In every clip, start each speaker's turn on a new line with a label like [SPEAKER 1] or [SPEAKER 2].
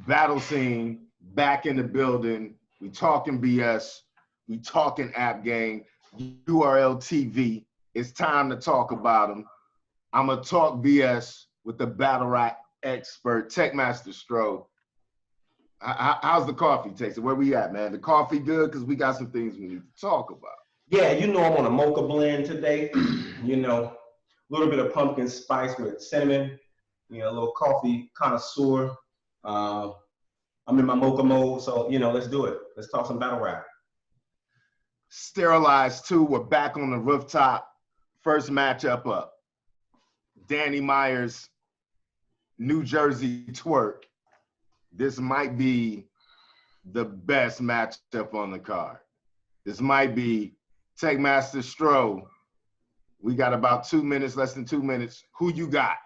[SPEAKER 1] Battle scene back in the building. We talking BS. We talking app game. URL TV. It's time to talk about them. I'm gonna talk BS with the battle rap expert, Techmaster Stro. How's the coffee tasting? Where we at, man? The coffee good? Because we got some things we need to talk about.
[SPEAKER 2] Yeah, I'm on a mocha blend today. A little bit of pumpkin spice with cinnamon. A little coffee connoisseur. I'm in my mocha mode, so let's do it. Let's talk some battle rap.
[SPEAKER 1] Sterilized 2, we're back on the rooftop. First matchup up. Danny Myers, New Jersey Twerk. This might be the best matchup on the card. This might be Techmaster Stro. We got about 2 minutes, less than 2 minutes. Who you got?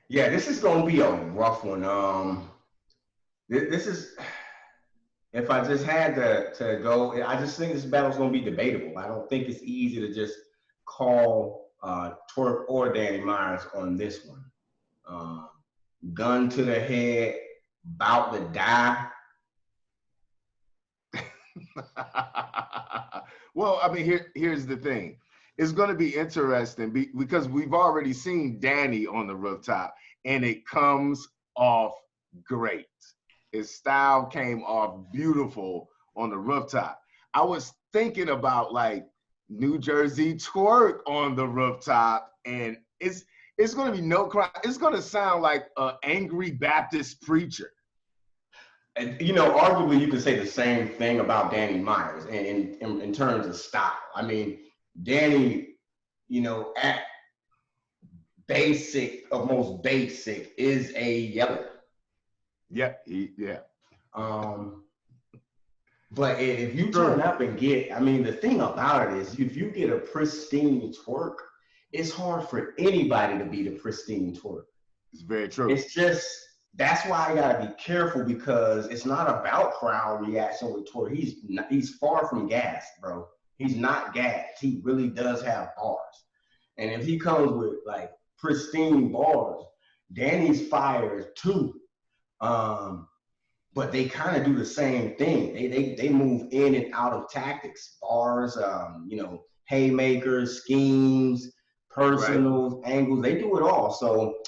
[SPEAKER 2] Yeah, this is gonna be a rough one. This is, if I just had to go, I just think this battle's gonna be debatable. I don't think it's easy to just call Twerk or Danny Myers on this one. Gun to the head, about to die.
[SPEAKER 1] Well, I mean, here's the thing. It's going to be interesting because we've already seen Danny on the rooftop, and it comes off great. His style came off beautiful on the rooftop. I was thinking about like New Jersey Twerk on the rooftop, and it's going to be no crowd. It's going to sound like an angry Baptist preacher.
[SPEAKER 2] And arguably you could say the same thing about Danny Myers in terms of style. I mean, Danny, at most basic, is a yeller.
[SPEAKER 1] Yeah.
[SPEAKER 2] But if you turn up and the thing about it is, if you get a pristine Twerk, it's hard for anybody to beat a pristine Twerk.
[SPEAKER 1] It's very true.
[SPEAKER 2] It's just, that's why I gotta be careful, because it's not about crowd reaction with Twerk. He's far from gassed, bro. He's not gassed. He really does have bars. And if he comes with like pristine bars, Danny's fires too. But they kind of do the same thing. They move in and out of tactics, bars, haymakers, schemes, personals, right, angles. They do it all. So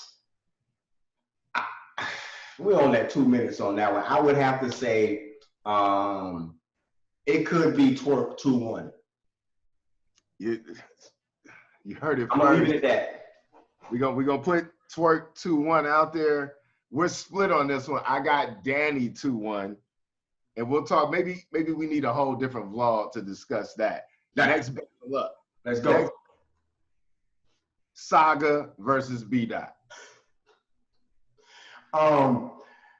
[SPEAKER 2] we're on that 2 minutes on that one. I would have to say it could be Twerk 2-1.
[SPEAKER 1] You heard it first.
[SPEAKER 2] I'm gonna leave it at that.
[SPEAKER 1] We're gonna put Twerk 2-1 out there. We're split on this one. I got Danny 2-1, and we'll talk. Maybe we need a whole different vlog to discuss that. Next battle up.
[SPEAKER 2] Let's go.
[SPEAKER 1] Next, Saga versus B-Dot.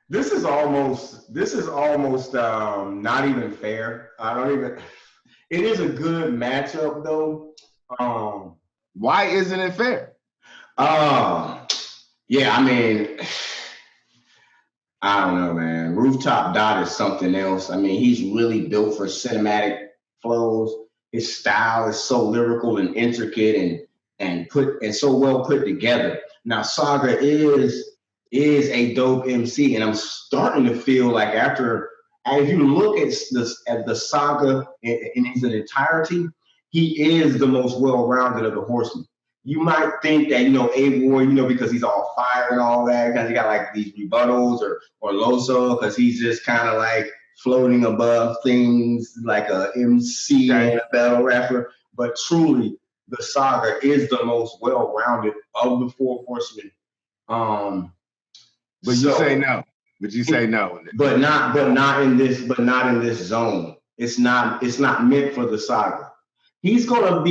[SPEAKER 2] This is almost not even fair. It is a good matchup though.
[SPEAKER 1] Why isn't it fair?
[SPEAKER 2] Yeah, I don't know, man. Rooftop Dot is something else. He's really built for cinematic flows. His style is so lyrical and intricate and so well put together. Now Saga is a dope MC, and I'm starting to feel like if you look at the Saga in its entirety, he is the most well-rounded of the horsemen. You might think that, A-War, because he's all fire and all that, because he got like these rebuttals, or Loso, because he's just kind of like floating above things like a MC and a battle rapper. But truly, the Saga is the most well-rounded of the four horsemen.
[SPEAKER 1] But you say no. But
[SPEAKER 2] not in this zone. It's not meant for the Saga. He's gonna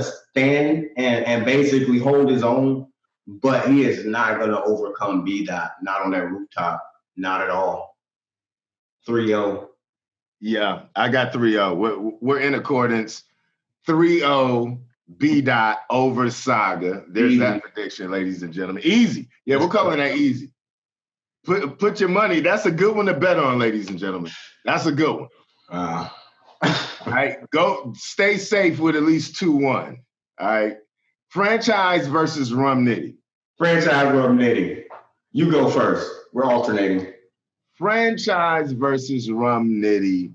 [SPEAKER 2] stand and basically hold his own, but he is not gonna overcome B-Dot. Not on that rooftop. Not at all. 3-0.
[SPEAKER 1] Yeah, I got 3-0. We're in accordance. 3-0. B-Dot over Saga. There's that prediction, ladies and gentlemen. Easy. Yeah, we're calling that easy. Put your money. That's a good one to bet on, ladies and gentlemen. That's a good one. All right, go stay safe with at least 2-1. All right. Franchise versus Rum Nitty.
[SPEAKER 2] Franchise Rum Nitty. You go first. We're alternating.
[SPEAKER 1] Franchise versus Rum Nitty.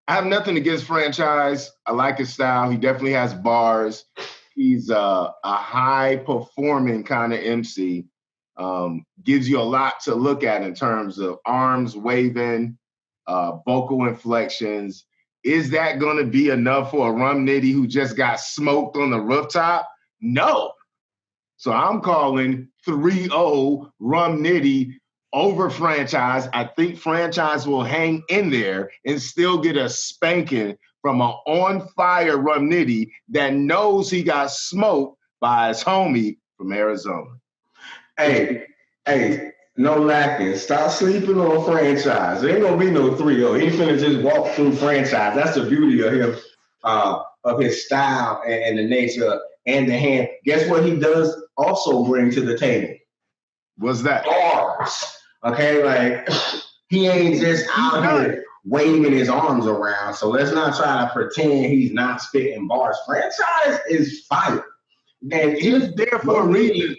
[SPEAKER 1] I have nothing against Franchise. I like his style. He definitely has bars. He's a high performing kind of MC. Gives you a lot to look at in terms of arms waving, vocal inflections. Is that going to be enough for a Rum Nitty who just got smoked on the rooftop? No. So I'm calling 3-0 Rum Nitty over Franchise. I think Franchise will hang in there and still get a spanking from an on-fire Rum Nitty that knows he got smoked by his homie from Arizona.
[SPEAKER 2] Hey, no lacking. Stop sleeping on Franchise. There ain't gonna be no 3-0. He finna just walk through Franchise. That's the beauty of him, of his style and the nature and the hand. Guess what he does also bring to the table?
[SPEAKER 1] What's that?
[SPEAKER 2] Bars. Okay, like he ain't just out here waving his arms around. So let's not try to pretend he's not spitting bars. Franchise is fire. And
[SPEAKER 1] he's there for a reason.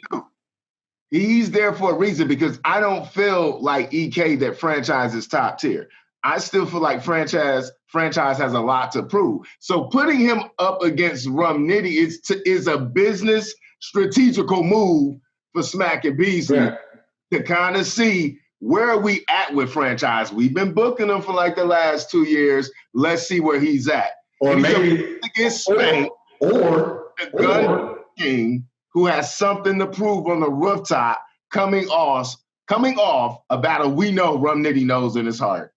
[SPEAKER 1] He's there for a reason because I don't feel like EK that Franchise is top tier. I still feel like Franchise has a lot to prove. So putting him up against Rum Nitty is a business strategical move for Smack and Beasley to kind of see where are we at with Franchise. We've been booking him for like the last 2 years. Let's see where he's at.
[SPEAKER 2] Or
[SPEAKER 1] and
[SPEAKER 2] maybe
[SPEAKER 1] against Spain
[SPEAKER 2] or
[SPEAKER 1] the Gun King, who has something to prove on the rooftop, coming off a battle we know Rum Nitty knows in his heart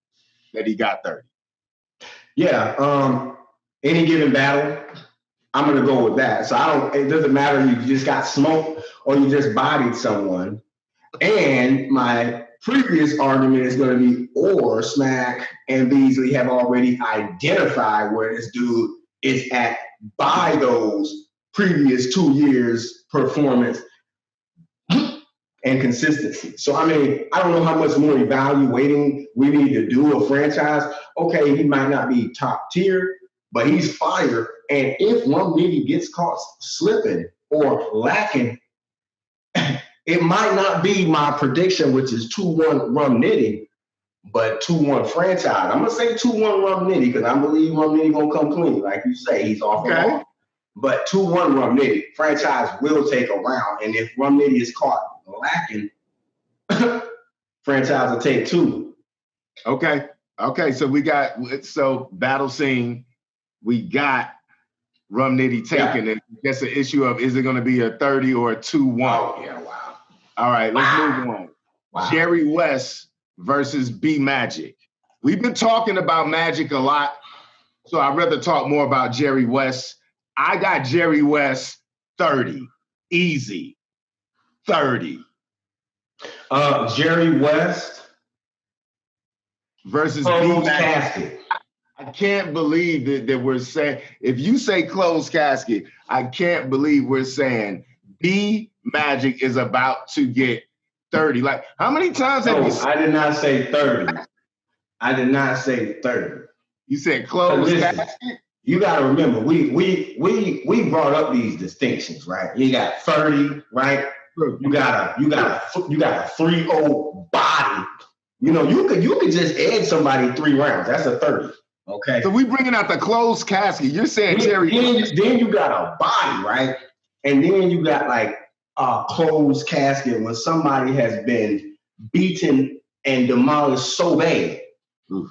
[SPEAKER 1] that he got 30.
[SPEAKER 2] Yeah, any given battle, I'm gonna go with that. So it doesn't matter if you just got smoked or you just bodied someone. And my previous argument is gonna be, or Smack and Beasley have already identified where this dude is at by those previous 2 years performance and consistency. So, I mean, I don't know how much more evaluating we need to do a Franchise. Okay, he might not be top tier, but he's fire. And if Rum Nitty gets caught slipping or lacking, it might not be my prediction, which is 2-1 Rum Nitty, but 2-1 Franchise. I'm going to say 2-1 Rum Nitty because I believe Rum Nitty going to come clean. Like you say, he's off the ball. But 2-1 Rum Nitty. Franchise will take a round. And if Rum Nitty is caught lacking, Franchise will take 2.
[SPEAKER 1] Okay. So battle scene, we got Rum Nitty taking it. That's an issue of, is it going to be a 30 or a 2-1?
[SPEAKER 2] Oh, yeah, wow.
[SPEAKER 1] All right, let's move on. Wow. Jerry West versus B Magic. We've been talking about Magic a lot, so I'd rather talk more about Jerry West. I got Jerry West 30. Easy. 30.
[SPEAKER 2] Jerry West
[SPEAKER 1] versus B Magic. I can't believe that we're saying, if you say closed casket, I can't believe we're saying B Magic is about to get 30. Like, how many times have you said?
[SPEAKER 2] I did not say 30. I did not say 30.
[SPEAKER 1] You said closed casket?
[SPEAKER 2] You got to remember, we brought up these distinctions, right? You got 30, right? You got a 3-0 body. You know, you could just add somebody 3 rounds. That's a 30. Okay.
[SPEAKER 1] So we bringing out the closed casket. You're saying Jerry.
[SPEAKER 2] Then you got a body, right? And then you got like a closed casket when somebody has been beaten and demolished so bad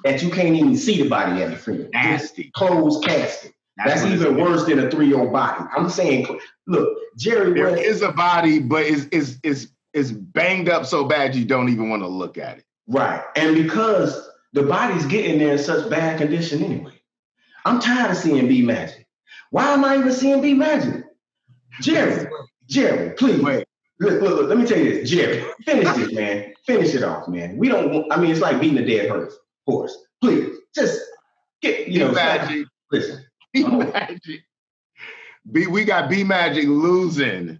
[SPEAKER 2] that you can't even see the body at the funeral.
[SPEAKER 1] Nasty.
[SPEAKER 2] Closed casket. That's even worse than a 3-0 body. I'm saying, look, Jerry
[SPEAKER 1] There
[SPEAKER 2] West
[SPEAKER 1] is a body, but is banged up so bad you don't even want to look at it.
[SPEAKER 2] Right. And because the body's getting there in such bad condition anyway. I'm tired of seeing B Magic. Why am I even seeing B Magic? Jerry, please.
[SPEAKER 1] Wait.
[SPEAKER 2] Look, let me tell you this. Jerry, finish this, man. Finish it off, man. It's like beating a dead horse. Please, just get,
[SPEAKER 1] Magic.
[SPEAKER 2] Listen.
[SPEAKER 1] B Magic. We got B Magic losing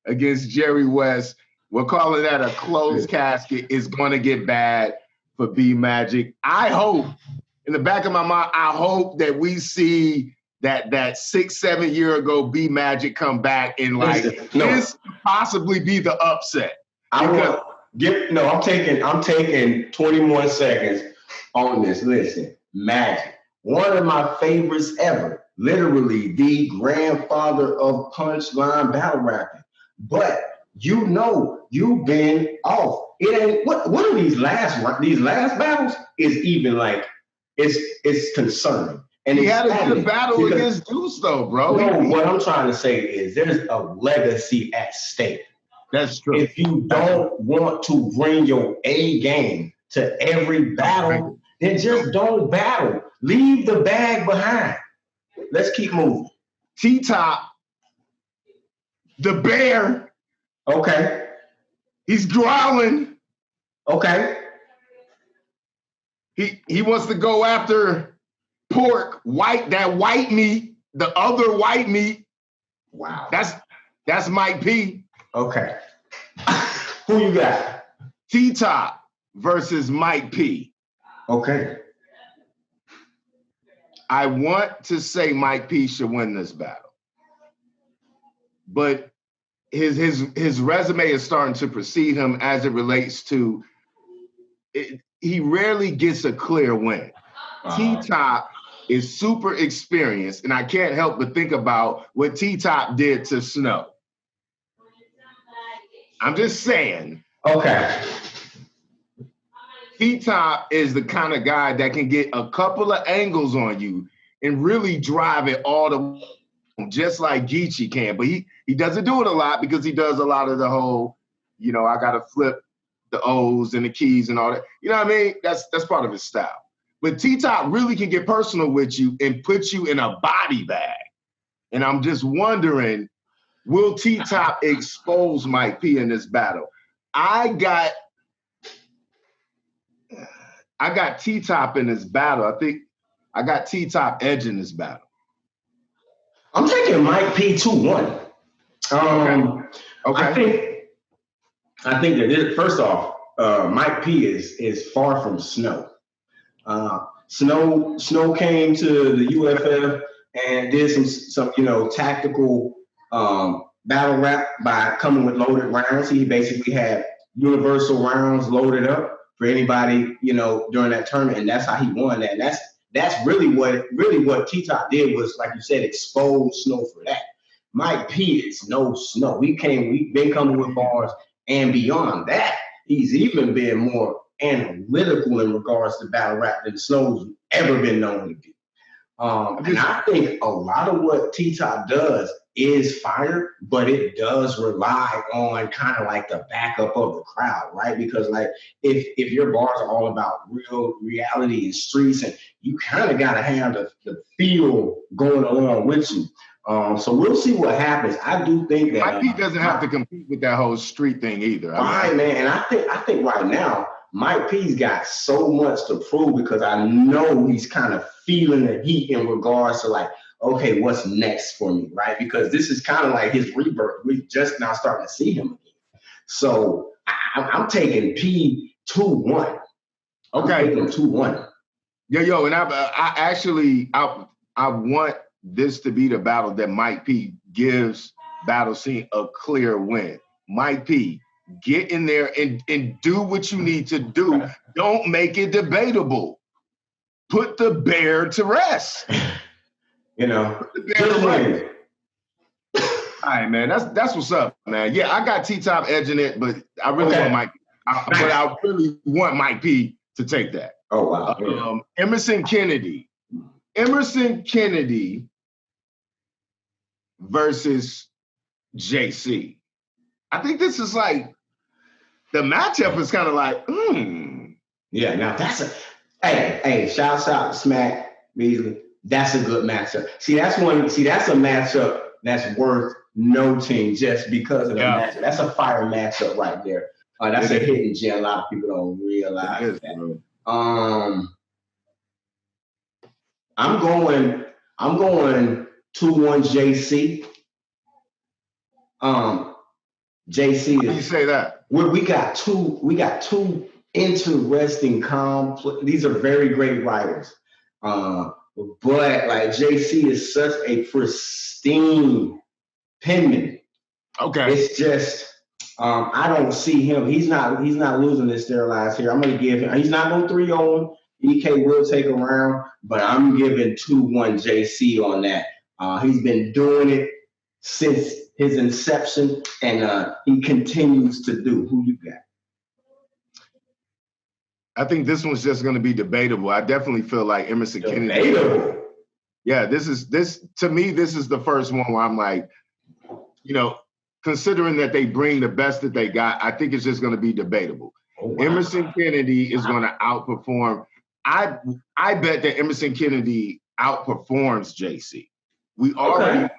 [SPEAKER 1] against Jerry West. We're calling that a closed casket. It's going to get bad for B Magic. I hope, in the back of my mind, I hope that we see that 6-7 year ago B Magic come back and like this could possibly be the upset.
[SPEAKER 2] I'm taking 20 more seconds on this. Listen, Magic, one of my favorites ever. Literally the grandfather of punchline battle rapping. But you know you've been off. It ain't what are these last battles is even like it's concerning. And
[SPEAKER 1] he had a good battle against Deuce though, bro.
[SPEAKER 2] No, what I'm trying to say is there's a legacy at stake.
[SPEAKER 1] That's true.
[SPEAKER 2] If you don't want to bring your A game to every battle, then just don't battle. Leave the bag behind. Let's keep moving.
[SPEAKER 1] T-Top, the bear.
[SPEAKER 2] Okay.
[SPEAKER 1] He's growling.
[SPEAKER 2] Okay.
[SPEAKER 1] He wants to go after pork, that white meat, the other white meat.
[SPEAKER 2] Wow.
[SPEAKER 1] That's Mike P.
[SPEAKER 2] Okay. Who you got?
[SPEAKER 1] T-Top versus Mike P.
[SPEAKER 2] Okay.
[SPEAKER 1] I want to say Mike P should win this battle. But his resume is starting to precede him as it relates to it. He rarely gets a clear win. T-Top is super experienced, and I can't help but think about what T-Top did to Snow. I'm just saying.
[SPEAKER 2] Okay.
[SPEAKER 1] T-Top is the kind of guy that can get a couple of angles on you and really drive it all the way, just like Geechee can. But he doesn't do it a lot because he does a lot of the whole, I got to flip the O's and the keys and all that. You know what I mean? That's part of his style. But T-Top really can get personal with you and put you in a body bag. And I'm just wondering, will T-Top expose Mike P in this battle? I got T-Top in this battle. I think I got T-Top edging this battle.
[SPEAKER 2] I'm taking Mike P 2-1.
[SPEAKER 1] Okay.
[SPEAKER 2] I think that first off, Mike P is far from Snow. Snow came to the UFF and did some tactical battle rap by coming with loaded rounds. He basically had universal rounds loaded up for anybody, during that tournament, and that's how he won that. And that's really what T-Top did was, like you said, expose Snow for that. Mike P is no Snow. We've been coming with bars, and beyond that, he's even been more analytical in regards to battle rap than Snow's ever been known to be. And I think a lot of what T-Top does is fire, but it does rely on kind of like the backup of the crowd, right? Because like if your bars are all about reality and streets, and you kind of got to have the feel going along with you. So we'll see what happens. I do think that
[SPEAKER 1] Mike P doesn't have to compete with that whole street thing either.
[SPEAKER 2] Man. And I think right now Mike P's got so much to prove because I know he's kind of feeling the heat in regards to like, okay, what's next for me, right? Because this is kind of like his rebirth. We're just now starting to see him again. So I'm taking P 2-1.
[SPEAKER 1] Okay,
[SPEAKER 2] 2-1.
[SPEAKER 1] Yo, and I want this to be the battle that Mike P gives Battle Scene a clear win. Mike P, get in there and do what you need to do. Don't make it debatable. Put the bear to rest.
[SPEAKER 2] Put the bear to rest.
[SPEAKER 1] All right, man. That's what's up, man. Yeah, I got T-Top edging it, but I really want Mike. But I really want Mike P to take that.
[SPEAKER 2] Oh wow.
[SPEAKER 1] Emerson Kennedy versus JC. I think this is like the matchup is kind of like,
[SPEAKER 2] Yeah, now that's hey, shouts out to Smack Beasley. That's a good matchup. That's a matchup that's worth noting just because of the matchup. That's a fire matchup right there. That's a hidden gem. A lot of people don't realize that. I'm going 2-1 JC. JC.
[SPEAKER 1] How do you say that?
[SPEAKER 2] We got two interesting these are very great writers. but like JC is such a pristine penman.
[SPEAKER 1] Okay.
[SPEAKER 2] It's just I don't see him. He's not losing this Sterilized here. I'm gonna give him. He's not going 3-0. EK will take a round, but I'm giving 2-1 JC on that. He's been doing it since his inception, and he continues to do. Who you got?
[SPEAKER 1] I think this one's just going to be debatable. I definitely feel like Emerson Kennedy.
[SPEAKER 2] Debatable.
[SPEAKER 1] Yeah, to me, this is the first one where I'm like, considering that they bring the best that they got, I think it's just going to be debatable. Oh, wow. Emerson Kennedy is going to outperform. I bet that Emerson Kennedy outperforms JC. We already know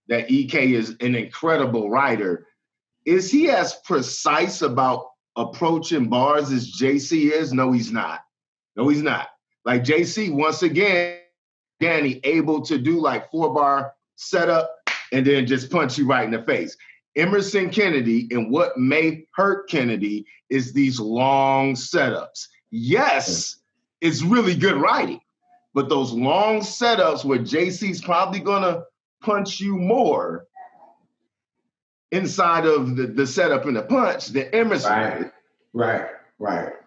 [SPEAKER 1] that EK is an incredible writer. Is he as precise about approaching bars as JC is? No, he's not. Like JC, once again, Danny able to do like 4-bar setup and then just punch you right in the face. Emerson Kennedy, and what may hurt Kennedy is these long setups. Yes, it's really good writing, but those long setups where JC's probably gonna punch you more inside of the setup and the punch than Emerson.
[SPEAKER 2] Right.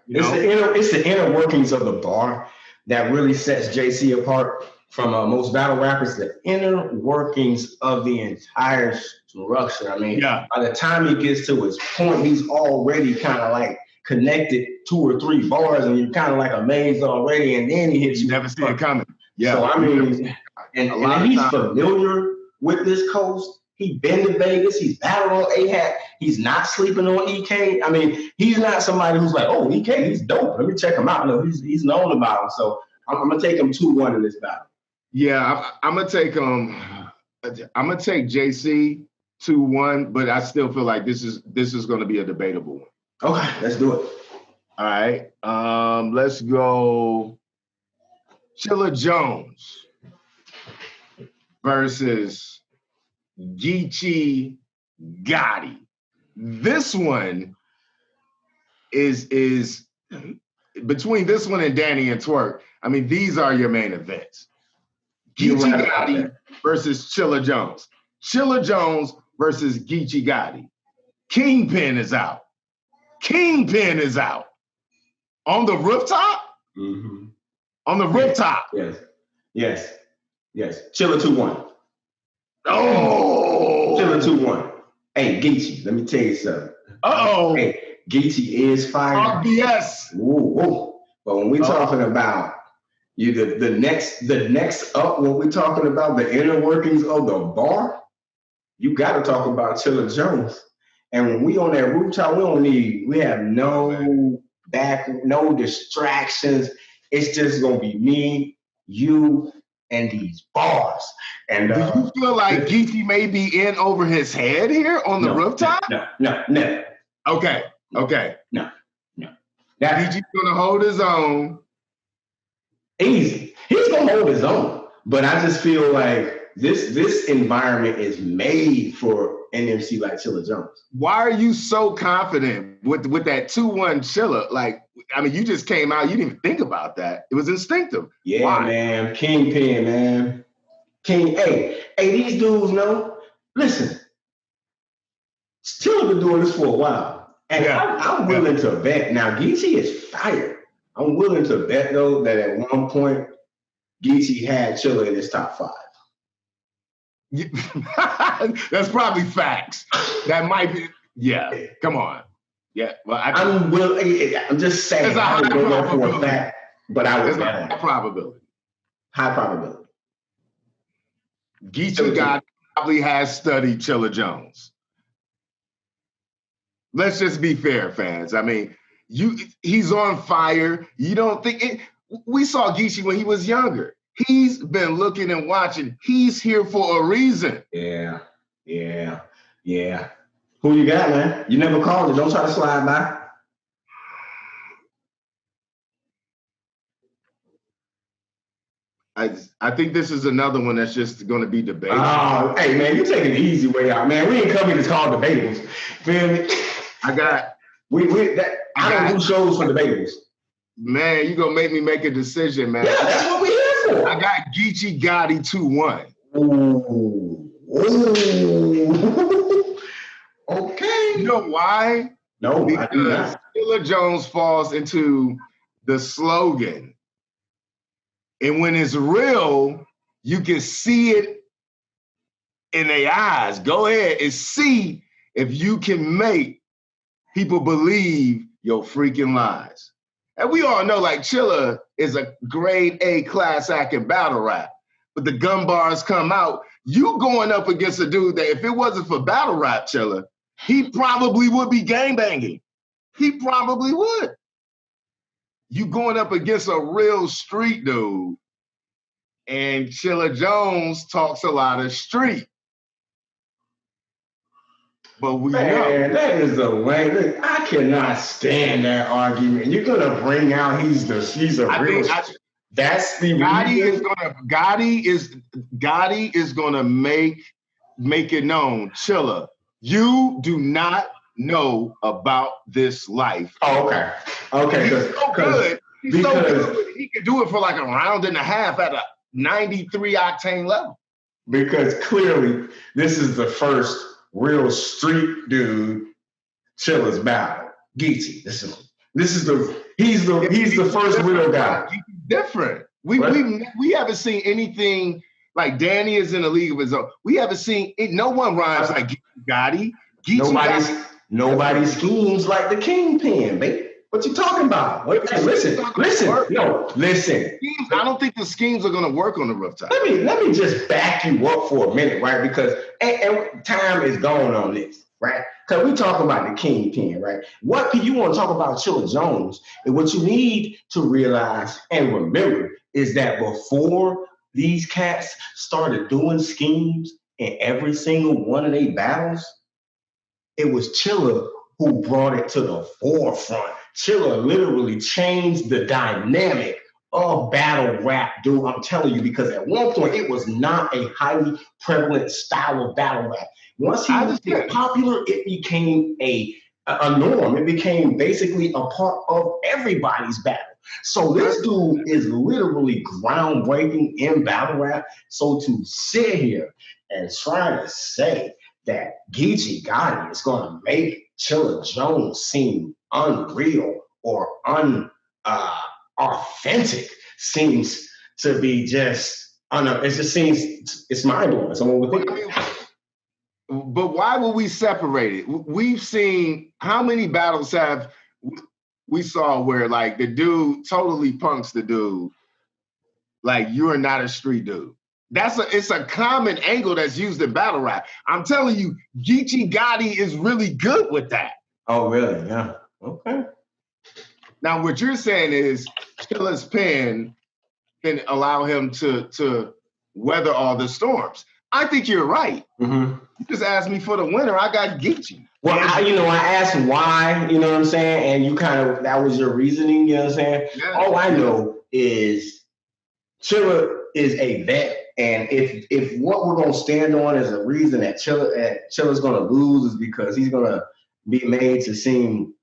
[SPEAKER 2] It's the inner workings of the bar that really sets JC apart from most battle rappers. The inner workings of the entire structure. I mean, by the time he gets to his point, he's already kind of like connected 2 or 3 bars, and you're kind of like amazed already, and then he hits you.
[SPEAKER 1] Never see it coming. Yeah.
[SPEAKER 2] So I mean, and he's familiar with this coast. He's been to Vegas. He's battled on A-Hat. He's not sleeping on EK. I mean, he's not somebody who's like, oh, EK, he's dope. Let me check him out. No, he's known about him. So I'm gonna take him 2-1 in this battle.
[SPEAKER 1] Yeah, I'm gonna take JC 2-1, but I still feel like this is gonna be a debatable one.
[SPEAKER 2] Okay, let's do it.
[SPEAKER 1] All right. Let's go Chilla Jones versus Geechee Gotti. This one is between this one and Danny and Twerk. I mean, these are your main events. Geechee Gotti versus Chilla Jones. Chilla Jones versus Geechee Gotti. Kingpin is out. On the rooftop?
[SPEAKER 2] Mm-hmm.
[SPEAKER 1] On the rooftop.
[SPEAKER 2] Yes. Chilla 2-1.
[SPEAKER 1] Oh!
[SPEAKER 2] Chilla 2-1. Hey, Geechee, let me tell you something.
[SPEAKER 1] Uh-oh.
[SPEAKER 2] Hey, Geechee is fire.
[SPEAKER 1] RBS.
[SPEAKER 2] Ooh. But when we're talking about the next up, when we're talking about the inner workings of the bar, you got to talk about Chilla Jones. And when we on that rooftop, we have no distractions. It's just gonna be me, you, and these bars. And
[SPEAKER 1] do you feel like Geechee may be in over his head here on the rooftop?
[SPEAKER 2] No.
[SPEAKER 1] Okay.
[SPEAKER 2] No.
[SPEAKER 1] Geechee's gonna hold his own.
[SPEAKER 2] Easy. He's gonna hold his own. But I just feel like this environment is made for an MC like Chilla Jones.
[SPEAKER 1] Why are you so confident with that 2-1 Chilla? Like, I mean, you just came out, you didn't even think about that. It was instinctive.
[SPEAKER 2] Yeah, why? Man. Kingpin, man. Hey, these dudes know. Listen, Chilla been doing this for a while. And I'm willing to bet. Now, Geechee is fired. I'm willing to bet, though, that at one point, Geechee had Chilla in his top 5.
[SPEAKER 1] That's probably facts. That might be, come on. Yeah, well,
[SPEAKER 2] I'm just saying. I don't know for a fact, but I would bet
[SPEAKER 1] high probability.
[SPEAKER 2] High probability.
[SPEAKER 1] Geechee God probably has studied Chilla Jones. Let's just be fair, fans. I mean, he's on fire. You don't think it? We saw Geechee when he was younger. He's been looking and watching. He's here for a reason.
[SPEAKER 2] Yeah. Who you got, man? You never called it. Don't try to slide by.
[SPEAKER 1] I think this is another one that's just going to be debated.
[SPEAKER 2] Oh, hey, man, you're taking the easy way out, man. We ain't coming to call debatables. Feel me? I don't do shows for debatables.
[SPEAKER 1] Man, you gonna make me make a decision, man.
[SPEAKER 2] Yeah, that's what we here for?
[SPEAKER 1] I got Geechee Gotti 2-1.
[SPEAKER 2] Ooh. Ooh. Okay.
[SPEAKER 1] You know why?
[SPEAKER 2] No, I do
[SPEAKER 1] Because
[SPEAKER 2] not.
[SPEAKER 1] Chilla Jones falls into the slogan. And when it's real, you can see it in their eyes. Go ahead and see if you can make people believe your freaking lies. And we all know, like, Chilla is a grade A class act in battle rap. But the gun bars come out. You going up against a dude that if it wasn't for battle rap, Chilla, he probably would be gangbanging. He probably would. You going up against a real street dude, and Chilla Jones talks a lot of street. But we know.
[SPEAKER 2] That is a lame. I cannot stand that argument. You're gonna bring out he's a real. That's the
[SPEAKER 1] Gotti is gonna make it known. Chilla, you do not know about this life.
[SPEAKER 2] Oh, okay. Okay.
[SPEAKER 1] He's so good. He's so good. He can do it for like a round and a half at a 93 octane level.
[SPEAKER 2] Because clearly this is the first real street dude Chilla's battle. Geechee. He's the first real guy.
[SPEAKER 1] He's different. We haven't seen anything like Danny is in a league of his own. We haven't seen it. No one rhymes like Gotti.
[SPEAKER 2] Nobody schemes like the Kingpin, baby. What you talking about? Hey, listen. No, listen.
[SPEAKER 1] I don't think the schemes are going to work on the rooftop.
[SPEAKER 2] Let me just back you up for a minute, right? Because and time is going on this, right? Because we talking about the Kingpin, right? What you want to talk about Chilla Jones, and what you need to realize and remember is that before these cats started doing schemes in every single one of their battles, it was Chilla who brought it to the forefront. Chilla literally changed the dynamic of battle rap, dude. I'm telling you, because at one point it was not a highly prevalent style of battle rap. Once he became popular, it became a norm. It became basically a part of everybody's battle. So this dude is literally groundbreaking in battle rap. So to sit here and try to say that Geechee Gotti is going to make Chilla Jones seem unreal or authentic seems to be just, it's mind-blowing. Someone would think.
[SPEAKER 1] But why would we separate it? We've seen how many battles we saw where like the dude totally punks the dude like you're not a street dude. It's a common angle that's used in battle rap. I'm telling you, Geechee Gotti is really good with that.
[SPEAKER 2] Oh, really? Yeah. Okay.
[SPEAKER 1] Now, what you're saying is Chilla's pen can allow him to weather all the storms. I think you're right.
[SPEAKER 2] Mm-hmm.
[SPEAKER 1] You just asked me for the winner. I got Geechee.
[SPEAKER 2] Well, I asked why, you know what I'm saying? And that was your reasoning, you know what I'm saying? Yeah. All I know is Chilla is a vet. And if what we're going to stand on is a reason that Chilla's going to lose is because he's going to be made to seem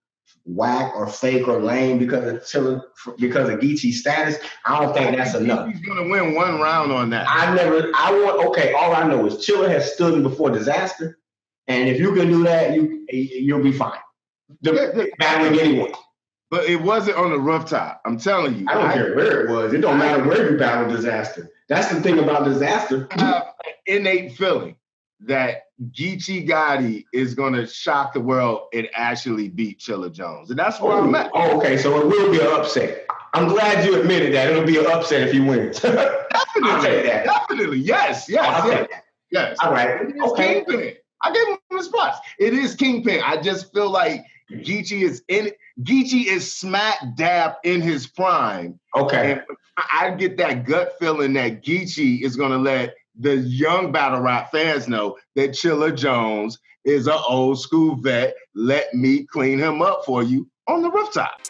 [SPEAKER 2] whack or fake or lame because of Geechee's status, I don't think that's enough.
[SPEAKER 1] He's going to win one round on that.
[SPEAKER 2] All I know is Chilla has stood before disaster. And if you can do that, you'll be fine. Battling anyone.
[SPEAKER 1] But it wasn't on the rooftop. I'm telling you.
[SPEAKER 2] I don't care where it was. It don't matter where you battle disaster. That's the thing about disaster.
[SPEAKER 1] I have an innate feeling that Geechee Gotti is going to shock the world and actually beat Chilla Jones. And that's where I'm at.
[SPEAKER 2] Oh, okay. So it will be an upset. I'm glad you admitted that. It'll be an upset if he wins.
[SPEAKER 1] Definitely. I'll take that. Definitely. Yes. Yes.
[SPEAKER 2] All right. Okay.
[SPEAKER 1] Kingpin. I gave him the spots. It is Kingpin. I just feel like Geechee is smack dab in his prime.
[SPEAKER 2] Okay.
[SPEAKER 1] And I get that gut feeling that Geechee is going to let the young battle rap fans know that Chilla Jones is an old school vet. Let me clean him up for you on the rooftop.